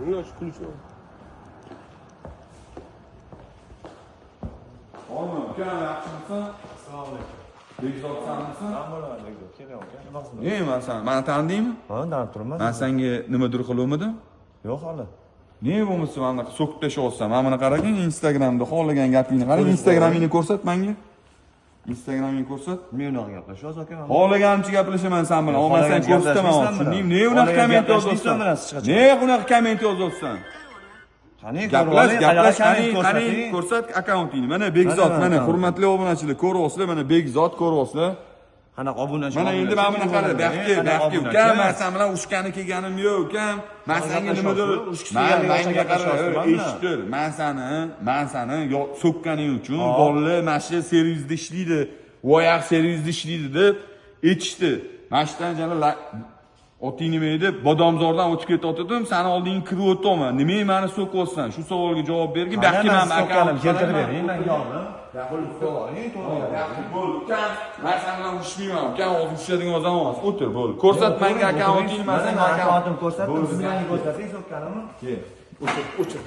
Yo'q, ключ. Oğlum, ukan yaxshimisan? Assalomu alaykum. Bekzodsanmisan? Men bo'laman, Bekzod. Keling, aka. Nima qilasiz? Ne man sen? Meni tanidingmi? Ha, tanib turibman. Men senga nimadir qiluvmidim? Yo'q hali. Ne bo'lmasa mana so'kib tashlayapsan. Mana buni qarang, Instagramda xohlagan gapingni qarang. Instagramingni ko'rsat menga. Instagramingni ko'rsat. Men unaqa gaplashyapsiz aka. Xohlagancha gaplashaman sen bilan. Olmasang ko'rsataman. Tushundingmi? Ne unaqa komment yozyapsan? Ne unaqa komment yozyapsan? Qani Gaplash, qani ko'rsat akkauntingni. Mana Bekzod, mana hurmatli obunachilar, ko'ryapsizlar, mana Bekzod ko'ryapsizlar. Qanaqa obunachi? Mana endi men buni qara, baxtga, ukam, men sen bilan ushgani kelganim yo'q, ukam. Men senga nimadir menga qara, eshittir. Men seni so'kkaning uchun bolalar mana shu servisda ishlaydi, voyaq servisda ishlaydi deb aytishdi. Mana shundan jala oting nima edi? Bodomzordan o'tib ketayotdim, seni oldingga kirib o'tdim. Nimaga meni so'kyapsan? Shu savolga javob bergin. Baxtga men akanim keltirib bering, menga oldim. Ukam, men sen bilan ushlayman. Ukam hozir ushlaydigan zaman emas. O'tir, bo'ldi. Ko'rsat menga akkauntingni, men senga akkauntimni ko'rsatdim. Siz menga ko'rsating, so'kkanimmi? O'chir.